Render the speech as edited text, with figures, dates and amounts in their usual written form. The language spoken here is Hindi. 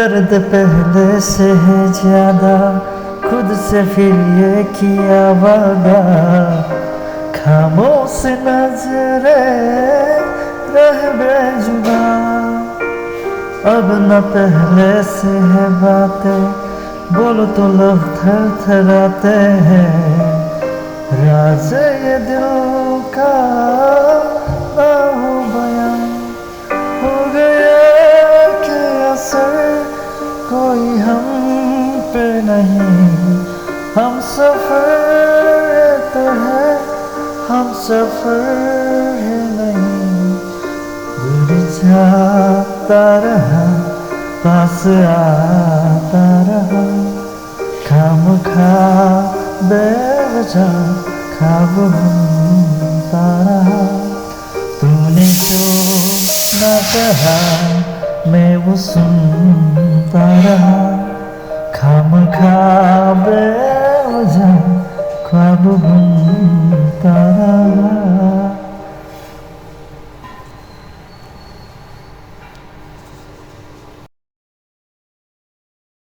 दर्द पहले से है ज्यादा, खुद से फिर ये किया वादा, खामोश नजरे रह बेजुबा। अब न पहले से है बातें, बोलो तो लब थर थराते हैं, राज ये दिल का ना हो बयां। हो गया कि असर कोई हम पे नहीं, हम सफर तो है, हम सफर है नहीं। दूर जाता रहा, पास आता रहा, खामखा बेवजह ख्वाब बुनता रहा। तूने जो न कहा मैं वो सुनता रहा, खामखा बेवजह ख्वाब बुनता